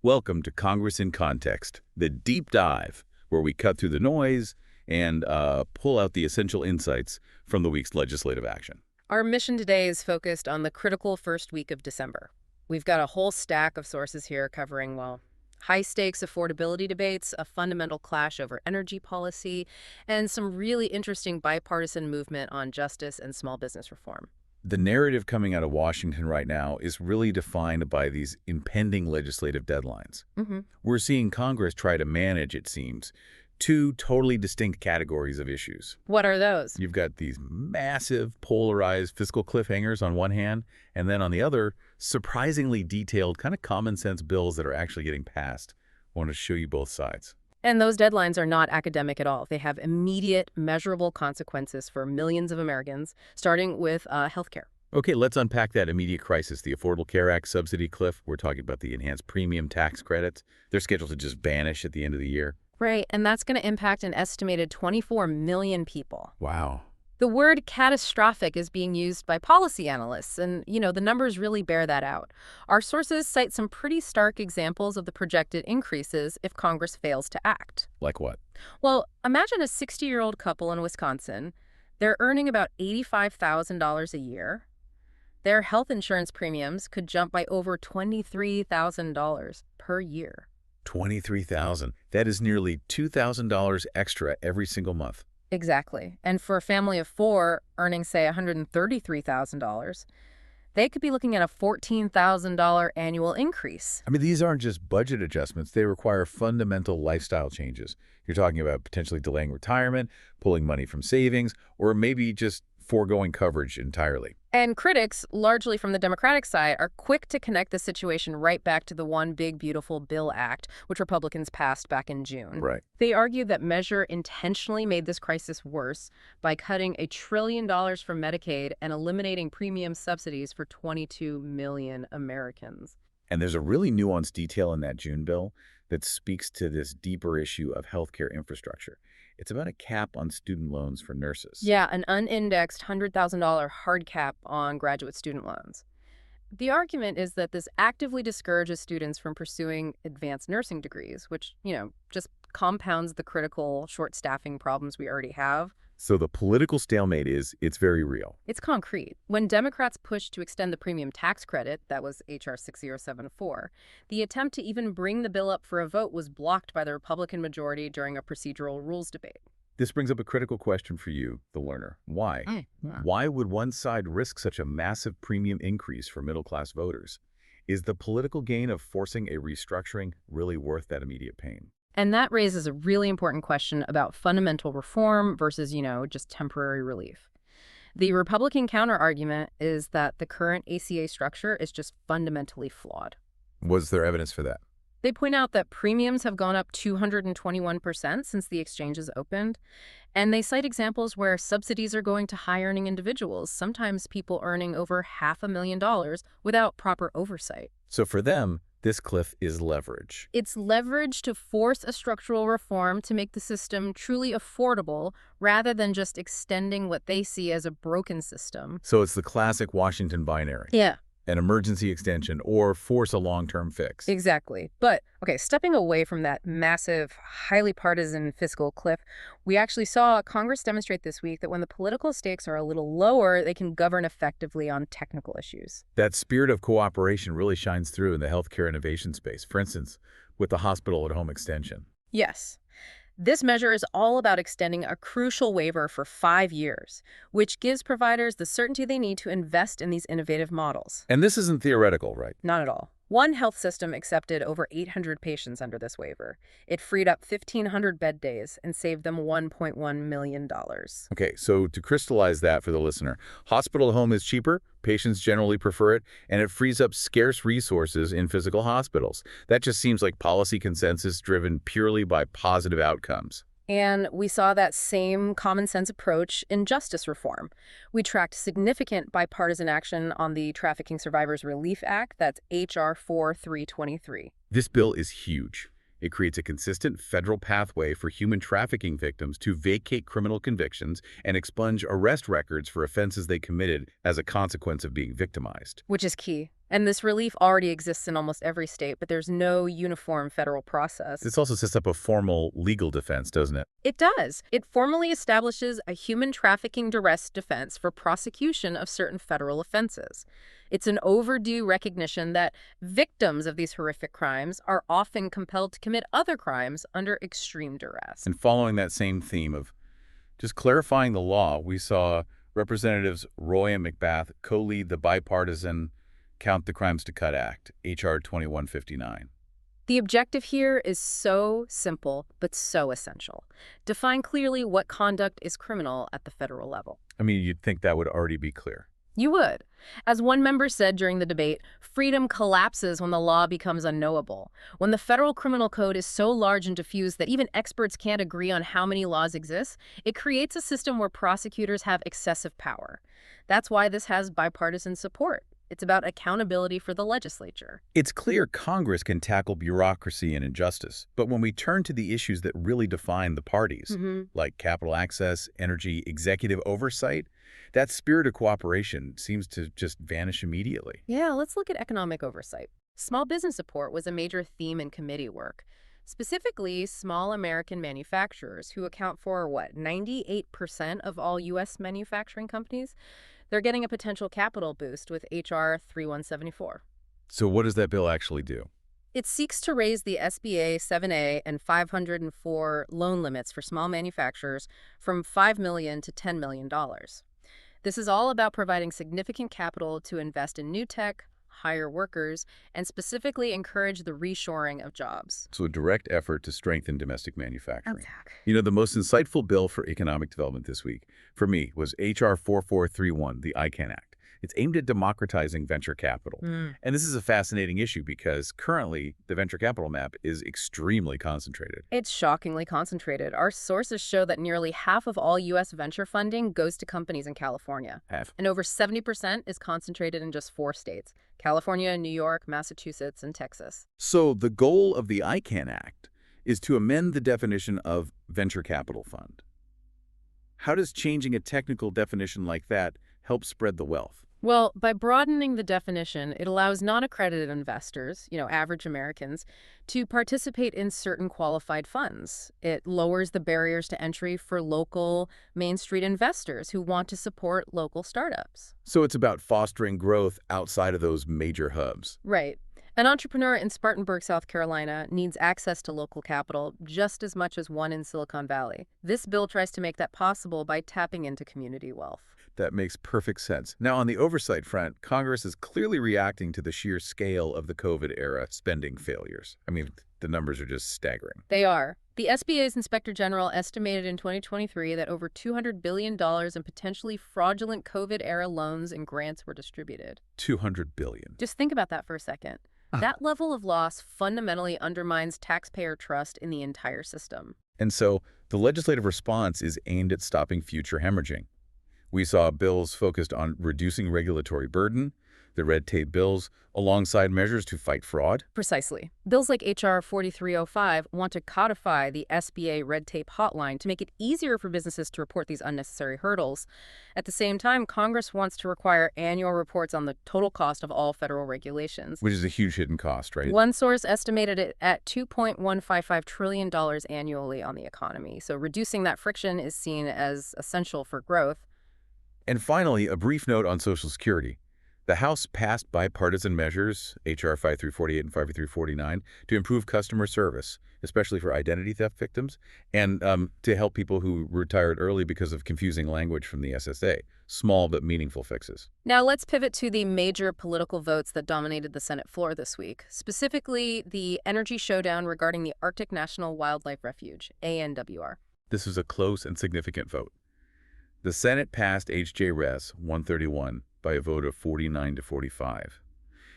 Welcome to Congress in Context, the deep dive, where we cut through the noise and pull out the essential insights from the week's legislative action. Our mission today is focused on the critical first week of December. We've got a whole stack of sources here covering, well, high-stakes affordability debates, a fundamental clash over energy policy, and some really interesting bipartisan movement on justice and small business reform. The narrative coming out of Washington right now is really defined by these impending legislative deadlines. We're seeing Congress try to manage, it seems, two totally distinct categories of issues. What are those? You've got these massive, polarized fiscal cliffhangers on one hand, and then on the other, surprisingly detailed, kind of common-sense bills that are actually getting passed. I want to show you both sides. And those deadlines are not academic at all. They have immediate, measurable consequences for millions of Americans, starting with healthcare. Okay, let's unpack that immediate crisis, the Affordable Care Act subsidy cliff. We're talking about the enhanced premium tax credits. They're scheduled to just vanish at the end of the year. Right, and that's going to impact an estimated 24 million people. Wow. The word catastrophic is being used by policy analysts, and, the numbers really bear that out. Our sources cite some pretty stark examples of the projected increases if Congress fails to act. Like what? Well, imagine a 60-year-old couple in Wisconsin. They're earning about $85,000 a year. Their health insurance premiums could jump by over $23,000 per year. $23,000. That is nearly $2,000 extra every single month. Exactly. And for a family of four earning, say, $133,000, they could be looking at a $14,000 annual increase. I mean, these aren't just budget adjustments. They require fundamental lifestyle changes. You're talking about potentially delaying retirement, pulling money from savings, or maybe just foregoing coverage entirely. And critics, largely from the Democratic side, are quick to connect the situation right back to the One Big Beautiful Bill Act, which Republicans passed back in June. Right. They argue that measure intentionally made this crisis worse by cutting $1 trillion from Medicaid and eliminating premium subsidies for 22 million Americans. And there's a really nuanced detail in that June bill that speaks to this deeper issue of healthcare infrastructure. It's about a cap on student loans for nurses. Yeah, an unindexed $100,000 hard cap on graduate student loans. The argument is that this actively discourages students from pursuing advanced nursing degrees, which, just compounds the critical short staffing problems we already have. So the political stalemate it's very real. It's concrete. When Democrats pushed to extend the premium tax credit, that was H.R. 6074, the attempt to even bring the bill up for a vote was blocked by the Republican majority during a procedural rules debate. This brings up a critical question for you, the learner. Why? Why would one side risk such a massive premium increase for middle-class voters? Is the political gain of forcing a restructuring really worth that immediate pain? And that raises a really important question about fundamental reform versus, just temporary relief. The Republican counterargument is that the current ACA structure is just fundamentally flawed. Was there evidence for that? They point out that premiums have gone up 221% since the exchanges opened, and they cite examples where subsidies are going to high-earning individuals, sometimes people earning over $500,000 without proper oversight. So for them, this cliff is leverage. It's leverage to force a structural reform to make the system truly affordable rather than just extending what they see as a broken system. So it's the classic Washington binary. Yeah. An emergency extension or force a long-term fix. Exactly. But, okay, stepping away from that massive, highly partisan fiscal cliff, we actually saw Congress demonstrate this week that when the political stakes are a little lower, they can govern effectively on technical issues. That spirit of cooperation really shines through in the healthcare innovation space, for instance, with the hospital-at-home extension. Yes. This measure is all about extending a crucial waiver for 5 years, which gives providers the certainty they need to invest in these innovative models. And this isn't theoretical, right? Not at all. One health system accepted over 800 patients under this waiver. It freed up 1,500 bed days and saved them $1.1 million. Okay, so to crystallize that for the listener, hospital at home is cheaper, patients generally prefer it, and it frees up scarce resources in physical hospitals. That just seems like policy consensus driven purely by positive outcomes. And we saw that same common sense approach in justice reform. We tracked significant bipartisan action on the Trafficking Survivors Relief Act, that's H.R. 4323. This bill is huge. It creates a consistent federal pathway for human trafficking victims to vacate criminal convictions and expunge arrest records for offenses they committed as a consequence of being victimized. Which is key. And this relief already exists in almost every state, but there's no uniform federal process. This also sets up a formal legal defense, doesn't it? It does. It formally establishes a human trafficking duress defense for prosecution of certain federal offenses. It's an overdue recognition that victims of these horrific crimes are often compelled to commit other crimes under extreme duress. And following that same theme of just clarifying the law, we saw Representatives Roy and McBath co-lead the bipartisan Count the Crimes to Cut Act, H.R. 2159. The objective here is so simple, but so essential. Define clearly what conduct is criminal at the federal level. I mean, you'd think that would already be clear. You would. As one member said during the debate, freedom collapses when the law becomes unknowable. When the federal criminal code is so large and diffuse that even experts can't agree on how many laws exist, it creates a system where prosecutors have excessive power. That's why this has bipartisan support. It's about accountability for the legislature. It's clear Congress can tackle bureaucracy and injustice, but when we turn to the issues that really define the parties, like capital access, energy, executive oversight, that spirit of cooperation seems to just vanish immediately. Yeah, let's look at economic oversight. Small business support was a major theme in committee work. Specifically, small American manufacturers, who account for, 98% of all U.S. manufacturing companies? They're getting a potential capital boost with H.R. 3174. So what does that bill actually do? It seeks to raise the SBA 7A and 504 loan limits for small manufacturers from $5 million to $10 million. This is all about providing significant capital to invest in new tech, hire workers, and specifically encourage the reshoring of jobs. So a direct effort to strengthen domestic manufacturing. Exactly. You know, the most insightful bill for economic development this week, for me, was H.R. 4431, the ICANN Act. It's aimed at democratizing venture capital. And this is a fascinating issue because currently the venture capital map is extremely concentrated. It's shockingly concentrated. Our sources show that nearly half of all U.S. venture funding goes to companies in California. Half. And over 70% is concentrated in just 4 states: California, New York, Massachusetts, and Texas. So the goal of the ICANN Act is to amend the definition of venture capital fund. How does changing a technical definition like that help spread the wealth? Well, by broadening the definition, it allows non-accredited investors, average Americans, to participate in certain qualified funds. It lowers the barriers to entry for local Main Street investors who want to support local startups. So it's about fostering growth outside of those major hubs. Right. An entrepreneur in Spartanburg, South Carolina, needs access to local capital just as much as one in Silicon Valley. This bill tries to make that possible by tapping into community wealth. That makes perfect sense. Now, on the oversight front, Congress is clearly reacting to the sheer scale of the COVID-era spending failures. I mean, the numbers are just staggering. They are. The SBA's Inspector General estimated in 2023 that over $200 billion in potentially fraudulent COVID-era loans and grants were distributed. $200 billion. Just think about that for a second. That level of loss fundamentally undermines taxpayer trust in the entire system. And so the legislative response is aimed at stopping future hemorrhaging. We saw bills focused on reducing regulatory burden, the red tape bills, alongside measures to fight fraud. Precisely. Bills like H.R. 4305 want to codify the SBA red tape hotline to make it easier for businesses to report these unnecessary hurdles. At the same time, Congress wants to require annual reports on the total cost of all federal regulations. Which is a huge hidden cost, right? One source estimated it at $2.155 trillion annually on the economy. So reducing that friction is seen as essential for growth. And finally, a brief note on Social Security. The House passed bipartisan measures, H.R. 5348 and 5349, to improve customer service, especially for identity theft victims, and to help people who retired early because of confusing language from the SSA. Small but meaningful fixes. Now let's pivot to the major political votes that dominated the Senate floor this week, specifically the energy showdown regarding the Arctic National Wildlife Refuge, ANWR. This was a close and significant vote. The Senate passed H.J. Res. 131 by a vote of 49 to 45.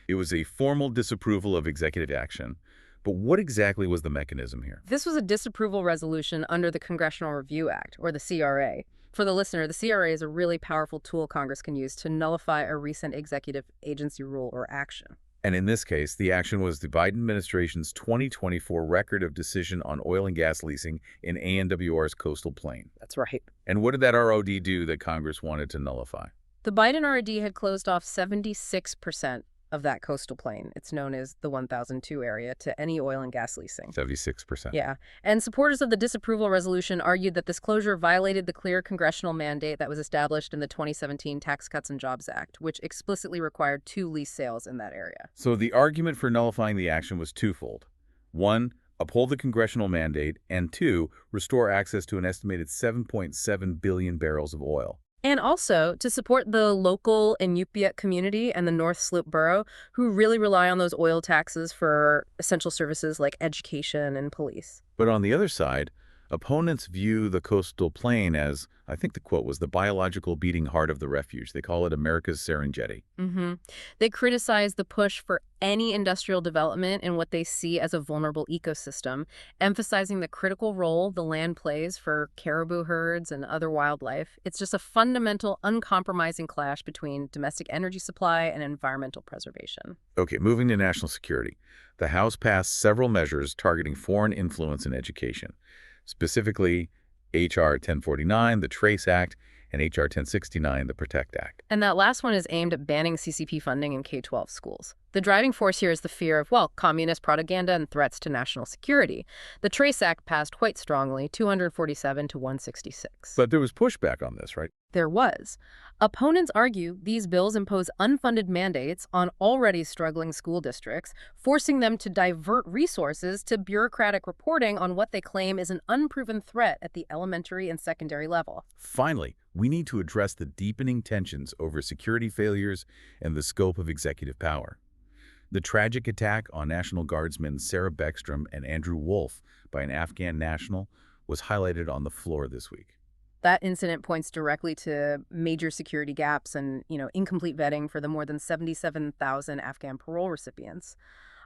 It was a formal disapproval of executive action, but what exactly was the mechanism here? This was a disapproval resolution under the Congressional Review Act, or the CRA. For the listener, the CRA is a really powerful tool Congress can use to nullify a recent executive agency rule or action. And in this case, the action was the Biden administration's 2024 record of decision on oil and gas leasing in ANWR's coastal plain. That's right. And what did that ROD do that Congress wanted to nullify? The Biden ROD had closed off 76% of that coastal plain. It's known as the 1002 area to any oil and gas leasing. 76%. Yeah. And supporters of the disapproval resolution argued that this closure violated the clear congressional mandate that was established in the 2017 Tax Cuts and Jobs Act, which explicitly required 2 lease sales in that area. So the argument for nullifying the action was twofold. One, uphold the congressional mandate, and two, restore access to an estimated 7.7 billion barrels of oil. And also to support the local Inupiat community and the North Slope Borough, who really rely on those oil taxes for essential services like education and police. But on the other side, opponents view the coastal plain as, I think the quote was, the biological beating heart of the refuge. They call it America's Serengeti. They criticize the push for any industrial development in what they see as a vulnerable ecosystem, emphasizing the critical role the land plays for caribou herds and other wildlife. It's just a fundamental, uncompromising clash between domestic energy supply and environmental preservation. Okay, moving to national security. The House passed several measures targeting foreign influence in education. Specifically, H.R. 1049, the Trace Act, and H.R. 1069, the Protect Act. And that last one is aimed at banning CCP funding in K-12 schools. The driving force here is the fear of, well, communist propaganda and threats to national security. The Trace Act passed quite strongly, 247 to 166. But there was pushback on this, right? There was. Opponents argue these bills impose unfunded mandates on already struggling school districts, forcing them to divert resources to bureaucratic reporting on what they claim is an unproven threat at the elementary and secondary level. Finally, we need to address the deepening tensions over security failures and the scope of executive power. The tragic attack on National Guardsmen Sarah Beckstrom and Andrew Wolf by an Afghan national was highlighted on the floor this week. That incident points directly to major security gaps and, incomplete vetting for the more than 77,000 Afghan parole recipients.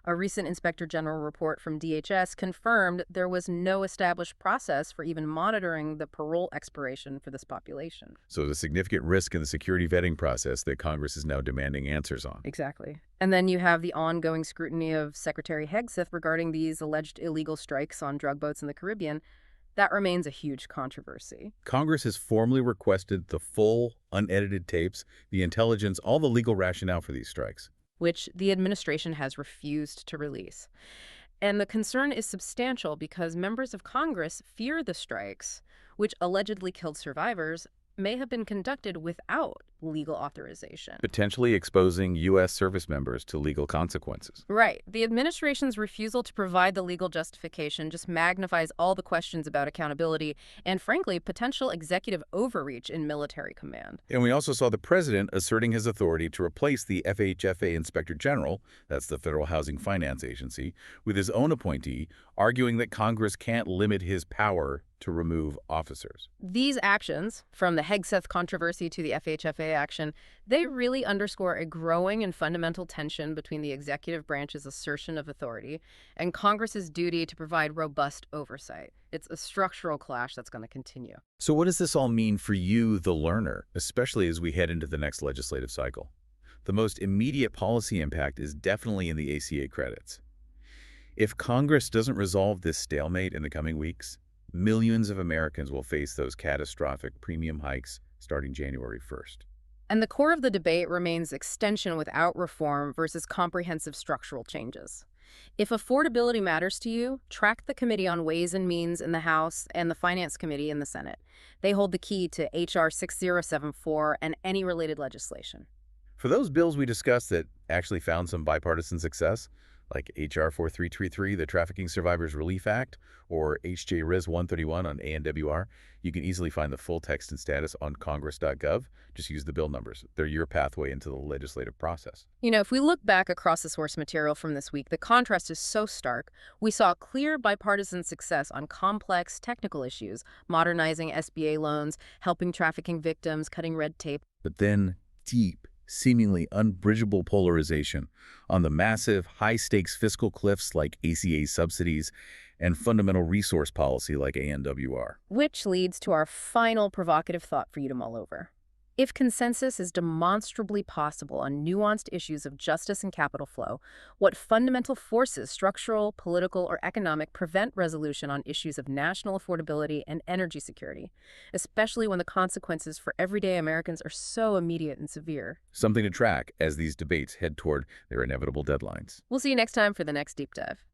A recent Inspector General report from DHS confirmed there was no established process for even monitoring the parole expiration for this population. So there's a significant risk in the security vetting process that Congress is now demanding answers on. Exactly. And then you have the ongoing scrutiny of Secretary Hegseth regarding these alleged illegal strikes on drug boats in the Caribbean. That remains a huge controversy. Congress has formally requested the full, unedited tapes, the intelligence, all the legal rationale for these strikes, which the administration has refused to release. And the concern is substantial because members of Congress fear the strikes, which allegedly killed survivors, may have been conducted without legal authorization. potentially exposing U.S. service members to legal consequences. Right. The administration's refusal to provide the legal justification just magnifies all the questions about accountability and, frankly, potential executive overreach in military command. And we also saw the president asserting his authority to replace the FHFA Inspector General, that's the Federal Housing Finance Agency, with his own appointee, arguing that Congress can't limit his power to remove officers. These actions, from the Hegseth controversy to the FHFA action, they really underscore a growing and fundamental tension between the executive branch's assertion of authority and Congress's duty to provide robust oversight. It's a structural clash that's going to continue. So what does this all mean for you, the learner, especially as we head into the next legislative cycle? The most immediate policy impact is definitely in the ACA credits. If Congress doesn't resolve this stalemate in the coming weeks, millions of Americans will face those catastrophic premium hikes starting January 1st. And the core of the debate remains extension without reform versus comprehensive structural changes. If affordability matters to you, track the Committee on Ways and Means in the House and the Finance Committee in the Senate. They hold the key to H.R. 6074 and any related legislation. For those bills we discussed that actually found some bipartisan success, like H.R. 4333, the Trafficking Survivors Relief Act, or H.J. Riz 131 on ANWR, you can easily find the full text and status on congress.gov. Just use the bill numbers. They're your pathway into the legislative process. If we look back across the source material from this week, the contrast is so stark. We saw clear bipartisan success on complex technical issues, modernizing SBA loans, helping trafficking victims, cutting red tape. But then deep, seemingly unbridgeable polarization on the massive, high-stakes fiscal cliffs like ACA subsidies and fundamental resource policy like ANWR. Which leads to our final provocative thought for you to mull over. If consensus is demonstrably possible on nuanced issues of justice and capital flow, what fundamental forces, structural, political, or economic, prevent resolution on issues of national affordability and energy security, especially when the consequences for everyday Americans are so immediate and severe? Something to track as these debates head toward their inevitable deadlines. We'll see you next time for the next deep dive.